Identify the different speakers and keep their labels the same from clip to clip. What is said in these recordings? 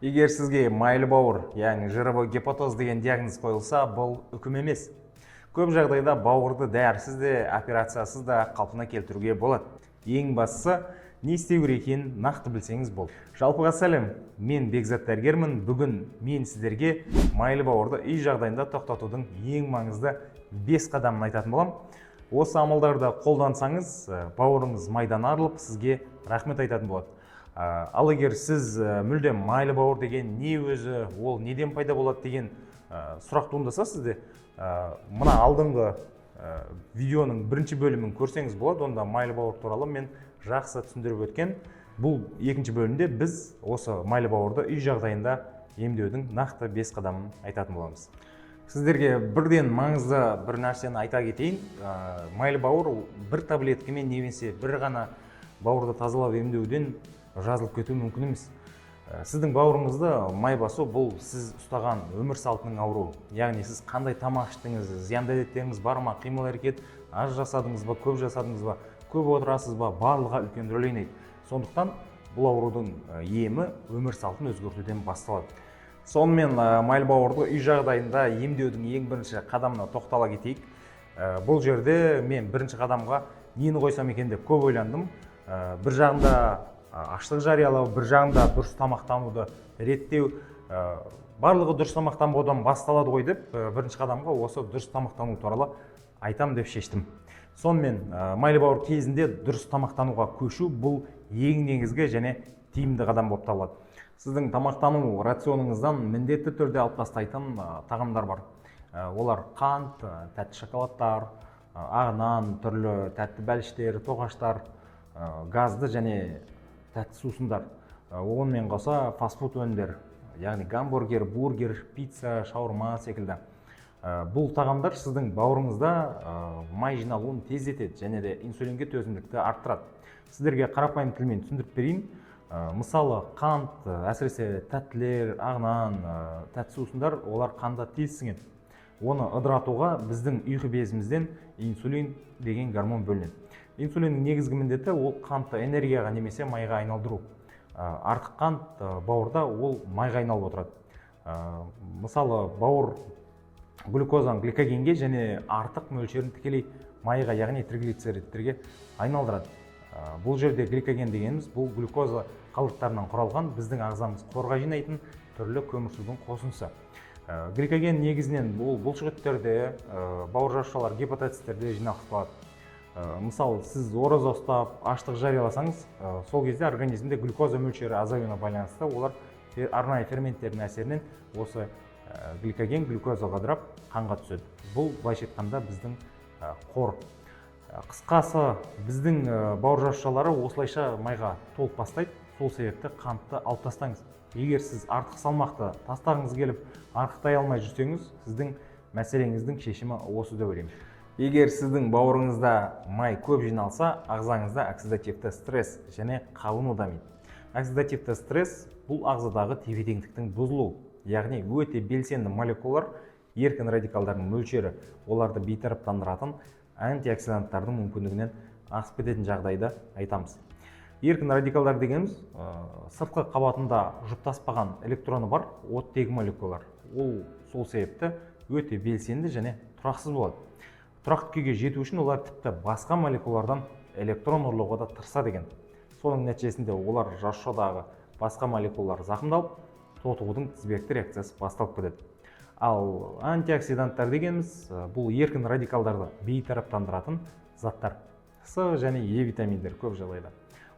Speaker 1: Егер сізге майлы бауыр, яғни жировой гепатоз деген диагноз қойылса, бұл үкім емес. Көп жағдайда бауырды дәрісіз де, операциясыз да қалпына келтіруге болады. Ең бастысы, не істеу керек екенін нақты білсеңіз болды. Жалпыға сәлем, мен Бекзат дәрігермін. Бүгін мен сіздерге майлы бауырды үй жағдайында тоқтатудың ең маңызды 5 қадамын айтатын боламын. Осы амалдарды қолдансаңыз, бауырыңыз майдан арылып, сізге рахмет айтатын болады. Ал егер сіз мүлдем майлы бауыр деген не өзі, ол неден пайда болады деген сұрақ туындаса сізде, мына алдыңғы видеоның бірінші бөлімін көрсеңіз болады. Онда майлы бауыр туралы мен жақсы түсіндіріп өткен. Бұл екінші бөлімде біз осы майлы бауырды үй жағдайында емдеудің нақты 5 қадамын айтатын боламыз. Сіздерге бірден маңызды бір нәрсені айта кетейін. Майлы бауыр бір таблеткамен немесе бір ғана бауырды тазалап емдеуден жазылып кетуі мүмкін емес. Сіздің бауырыңызды май басу бұл сіз ұстаған өмір салтының ауруы. Яғни сіз қандай тамақ іштіңіз, зиянды әдеттеріңіз бар ма, қимыл әрекет аз жасадыңыз ба, көп жасадыңыз ба, көп отырасыз ба, барлығы үлкен рөл ойнайды. Сондықтан бұл аурудың емі өмір салтын өзгертуден басталады. Сонымен майлы бауырды үй жағдайында емдеудің ең бірінші қадамына тоқтала кетейік. Бұл жерде мен бірінші қадамға нені қойсам екен деп көп ойландым. Бір жағында аштық жариялау, бір жағында дұрыс тамақтануды реттеу, барлығы дұрыс тамақтанудан басталады ғой деп, бірінші қадамға осы дұрыс тамақтану туралы айтам деп шештім. Сонымен майлы бауыр кезінде дұрыс тамақтануға көшу бұл ең негізгі және тиімді қадам болып табылады. Сіздің тамақтану рационыңыздан міндетті түрде алып тастайтын тағамдар бар. Олар қант, тәтті шоколадтар, ақ нан, түрлі тәтті бәліштер, тоғаштар, газды және тәтті сусындар. Онымен қоса фастфуд өнімдер, яғни гамбургер, бургер, пицца, шаурма секілді. Бұл тағамдар сіздің бауырыңызда май жиналуын тездетеді және де инсулинге төзімділікті арттырады. Сіздерге қарапайым тілмен түсіндіріп берейін. Мысалы, қант, әсіресе тәттілер, ақ нан, тәтті сусындар, олар қанда тез сіңеді. Оны ыдыратуға біздің ұйқы безімізден инсулин деген гормон бөлінеді. Инсулиннің негізгі міндеті ол қантты энергияға немесе майға айналдыру. Артық қант бауырда ол майға айналып отырады. Мысалы, бауыр глюкозаны гликогенге және артық мөлшерін тікелей майға, яғни триглицеридтерге айналдырады. Бұл жерде гликоген дегеніміз бұл глюкоза қалдықтарынан құралған біздің ағзамыз қорға жинайтын түрлі көмірсудің қосындысы. Гликоген негізінен бұл бұлшықеттерде, бауыр жасушалар, гепатоциттерде жинақталады. Мысалы, сіз ораза ұстап, аштық жарияласаңыз, сол кезде организмде глюкоза мөлшері азаюына байланысты олар арнайы ферменттердің әсерінен осы гликоген глюкозаға ыдырап қанға түседі. Бұл былайша айтқанда біздің қор. Қысқасы, біздің бауыр жасушалары осылайша майға толып бастайды. Сол себепті қантты алып тастаңыз. Егер сіз артық салмақты тастағыңыз келіп, арықтай алмай жүрсеңіз, сіздің мәселеңіздің шешімі осы деп ойлаймын. Егер сіздің бауырыңызда май көп жиналса, ағзаңызда оксидативті стресс және қабыну дамиды. Оксидативті стресс бұл ағзадағы тепе-теңдіктің бұзылуы, яғни өте белсенді молекулалар, еркін радикалдардың мөлшері, оларды бейтараптандыратын антиоксиданттардың мүмкіндігінен асып кететін жағдайды айтамыз. Еркін радикалдар дегеніміз сыртқы қабатында жұптаспаған электроны бар оттегі молекулалар. Ол сол себепті өте белсенді және тұрақсыз болады. Тұрақты күйге жету үшін олар тіпті басқа молекулалардан электрон ұрлауға да тырысады екен. Соның нәтижесінде олар жасушадағы басқа молекулалар зақымдалып, тотығудың тізбекті реакциясы басталып кетеді. Ал антиоксиданттар дегеніміз бұл еркін радикалдарды бейтараптандыратын заттар. С және Е витаминдер көп жағдайда.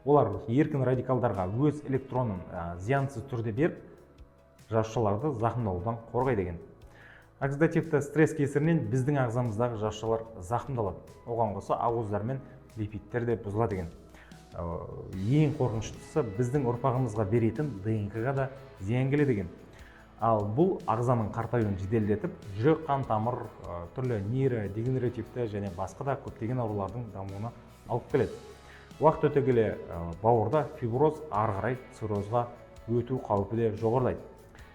Speaker 1: Олар еркін радикалдарға өз электронын зиянсыз түрде беріп, жасушаларды зақымдалудан қорғайды екен. Оксидативті стресс кесірінен біздің ағзамыздағы жасушалар зақымдалады. Оған қоса ақуыздар мен липидтер де бұзылады екен. Ең қорқыныштысы біздің ұрпағымызға беретін ДНК-ға да зиян келеді екен. Ал бұл ағзаның қартаюын жеделдетіп, жүрек, қан тамыр, түрлі нейродегенеративті және басқа да көптеген аурулардың дамуына алып келеді. Уақыт өте келе бауырда фиброз ары қарай циррозға өту қаупі де жоғарылайды.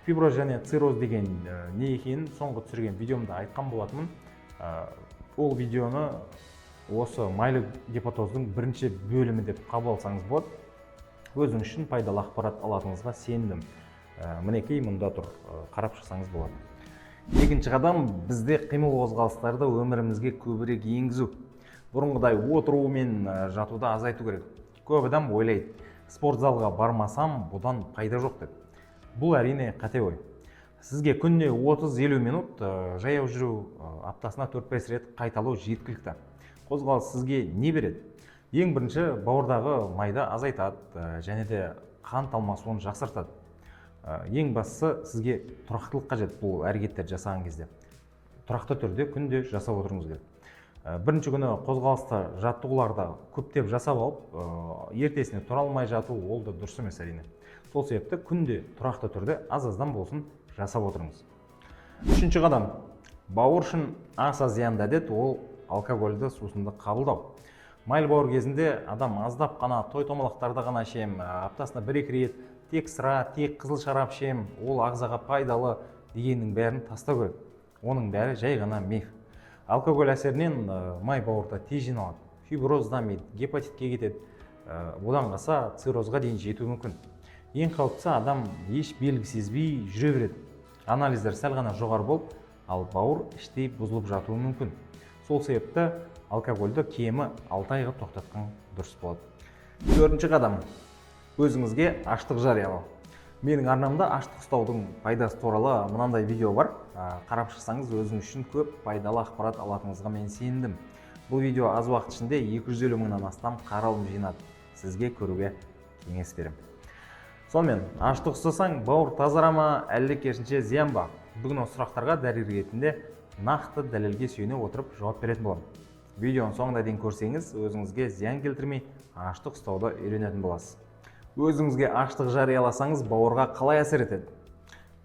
Speaker 1: Фиброз және цирроз деген не екенін соңғы түсірген видеомда айтқан болатынмын. Ол видеоны осы майлы гепатоздың бірінші бөлімі деп қабыл алсаңыз болады. Өзіңіз үшін пайдалы ақпарат алатыныңызға сенімдім. мінекей мұнда тұр, қарап шықсаңыз болады. Екінші қадам, бізде қимыл қозғалыстарды өмірімізге көбірек енгізу. Бұрынғыдай отыру мен жатуды азайту керек. Көп адам ойлайды, спорт залға бармасам, бұдан пайда жоқ деп. Бұл әрине қате ой. Сізге күніне 30-50 минут жаяу жүру, аптасына 4-5 рет қайталау жеткілікті. Қозғалыс сізге не береді? Ең бірінші, бауырдағы майды азайтады, және де қан талмасуын жақсартады. Ең бастысы, сізге тұрақтылық қажет бұл әрекеттер жасаған кезде. Тұрақты түрде күнде жасап отырыңыз керек. Бірінші күні қозғалысты жаттығуларды көптеп жасап алып, ертесіне тұра алмай жату ол да дұрыс емес әрине. Сол себепті күнде тұрақты түрде аз-аздан болсын жасап отырыңыз. Үшінші қадам, бауыр үшін аса зиянды әдет ол алкогольді сусынды қабылдау. Майлы бауыр кезінде адам аздап қана той-томалақтарды ғана ішем, аптасына 1-2 рет тек сыра, тек қызыл шарап ішем, ол ағзаға пайдалы дегеннің бәрін тастау керек. Оның бәрі жай ғана миф. Алкоголь әсерінен май бауырда тез жиналады, фиброз дамиды, гепатитке кетеді, одан қалса циррозға дейін жетуі мүмкін. Ең қауіптісі адам еш белгі сезбей жүре береді. Анализдер сәл ғана жоғары болып, ал бауыр іштей бұзылып жатуы мүмкін. Сол себепті алкогольді кемі 6 айға тоқтатқан дұрыс болады. Төртінші қадам, өзіңізге аштық жариялау. Менің арнамда аштық ұстаудың пайдасы туралы мынандай видео бар. Қарап шықсаңыз, өзіңіз үшін көп пайдалы ақпарат алатыныңызға мен сендім. Бұл видео аз уақыт ішінде 250 мыңнан астам қаралым жинады. Сізге көруге кеңес беремін. Сонымен, аштық ұстасаң, бауыр тазара ма, әлде керісінше зиян ба? Бүгін осы сұрақтарға дәрігер ретінде нақты дәлелге сүйене отырып жауап беретін боламын. Видеоның соңына дейін көрсеңіз, өзіңізге зиян келтірмей аштық ұстауды үйренетін боласыз. Өзіңізге аштық жарияласаңыз, бауырға қалай әсер етеді?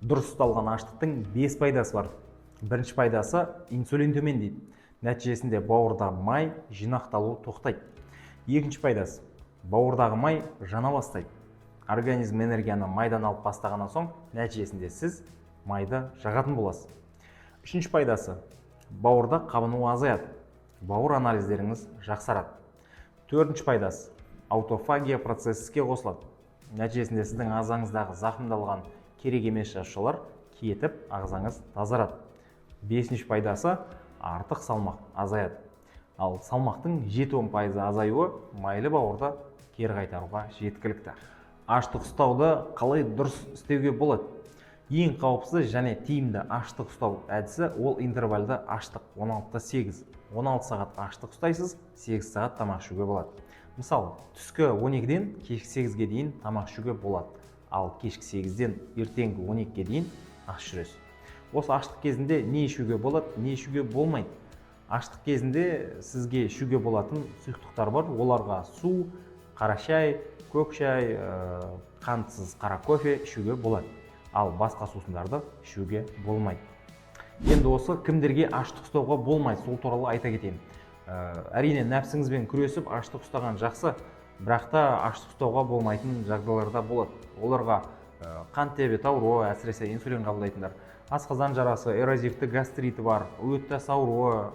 Speaker 1: Дұрыс ұсталған аштықтың 5 пайдасы бар. Бірінші пайдасы инсулин төмендейді. Нәтижесінде бауырда май жинақталуы тоқтайды. Екінші пайдасы бауырдағы май жана бастайды. Организм энергияны майдан алып бастағаннан соң, нәтижесінде сіз майды жағатын боласыз. Үшінші пайдасы бауырда қабыну азаяды. Бауыр анализдеріңіз жақсарады. Төртінші пайдасы аутофагия процесі іске қосылады. Нәтижесінде сіздің ағзаңыздағы зақымдалған керек емес жасушалар кетіп, ағзаңыз тазарады. Бесінші пайдасы артық салмақ азаяды. Ал салмақтың 7-10% азаюы майлы бауырды кері қайтаруға жеткілікті. Аштық ұстауды қалай дұрыс істеуге болады? Ең қауіпсіз және тиімді аштық ұстау әдісі ол интервальды аштық 16-8. 16 сағат аштық ұстайсыз, 8 сағат тамақ ішуге болады. Мысалы, түскі 12-ден кешкі 8-ге дейін тамақ ішуге болады, ал кешкі 8-ден ертеңгі 12-ге дейін аш жүресіз. Осы аштық кезінде не ішуге болады, не ішуге болмайды. Аштық кезінде сізге ішуге болатын сұйықтықтар бар, оларға су, қара шай, көк шай, қантсыз қара кофе ішуге болады, ал басқа сусындарды ішуге болмайды. Енді осы кімдерге аштық ұстауға болмайды, сол туралы айта кетейін. Әрине нәпсіңізбен күресіп аштық ұстаған жақсы, бірақ та аштық ұстауға болмайтын жағдайларда болады. Оларға қант диабеті ауруы, әсіресе инсулин қабылдайтындар, асқазан жарасы, эрозивті гастриті бар, өттас ауруы,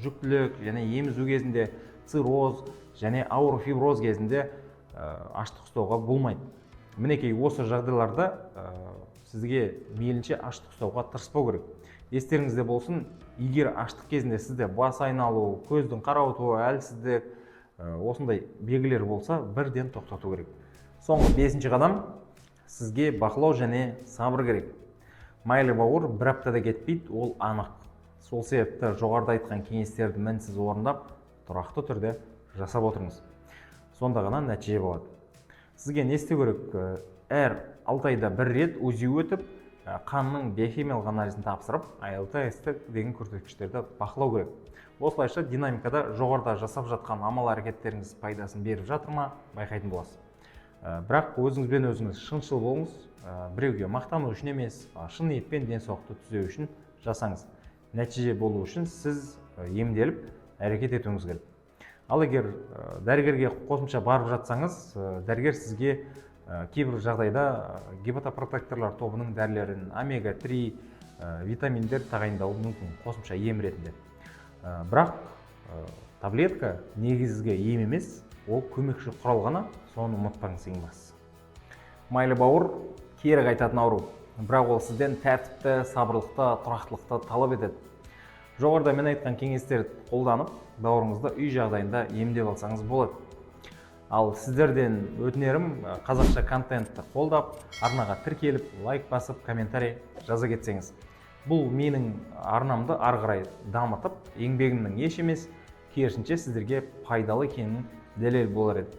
Speaker 1: жүктілік және емізу кезінде цирроз және ауыр фиброз кезінде аштық ұстауға болмайды. Мінекей осы жағдайларда сізге мейлінше аштық ұстауға тырыспау керек. Естеріңізде болсын, егер аштық кезінде сізде бас айналу, көздің қарауытуы, әлсіздік, осындай белгілер болса, бірден тоқтату керек. Соңғы 5-ші қадам, сізге бақылау және сабыр керек. Майлы бауыр бір аптада кетпейді, ол анық. Сол себепті жоғарыда айтқан кеңестерді мінсіз орындап, тұрақты түрде жасап отырыңыз. Сонда ғана нәтиже болады. Сізге не істеу керек? Әр 6 айда бір рет УЗИ өтіп, қанның биохимиялық анализін тапсырып, АЛТ деген көрсеткіштерді бақылау керек. Осылайша динамикада жоғарыда жасап жатқан амал әрекеттеріңіз пайдасын беріп жатыр ма, байқайтын боласыз. Бірақ өзіңізбен өзіңіз шыншыл болыңыз, біреуге мақтану үшін емес, шын ниетпен денсаулықты түзеу үшін жасаңыз. Нәтиже болу үшін сіз емделіп, әрекет етуіңіз керек. Ал егер дәрігерге қосымша барып жатсаңыз, дәрігер сізге кейбір жағдайда гепатопротекторлар тобының дәрілерін, омега-3 витаминдер тағайындауы мүмкін, қосымша ем ретінде. Бірақ таблетка негізгі ем емес, ол көмекші құрал ғана, соны ұмытпаңыз ең бастысы. Майлы бауыр кері қайтатын ауру, бірақ ол сізден тәртіпті, сабырлықты, тұрақтылықты талап етеді. Жоғарыда мен айтқан кеңестерді қолданып, бауырыңызды үй жағдайында емдеп алсаңыз болады. Ал сіздерден өтінерім қазақша контентті қолдап, арнаға тіркеліп, лайк басып, комментарий жаза кетсеңіз. Бұл менің арнамды ары қарай дамытып, еңбегімнің еш емес, керісінше сіздерге пайдалы екенін дәлел болар еді.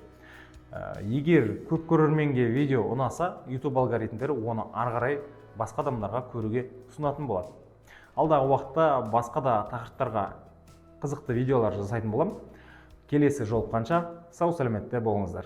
Speaker 1: Егер көп көрерменге видео ұнаса, YouTube алгоритмдері оны ары қарай басқа адамдарға көруге ұсынатын болады. Алдағы уақытта басқа да тақырыптарға қызықты видеолар жасайтын боламын. Келесі жолыққанша сау сәлеметте болыңыздар.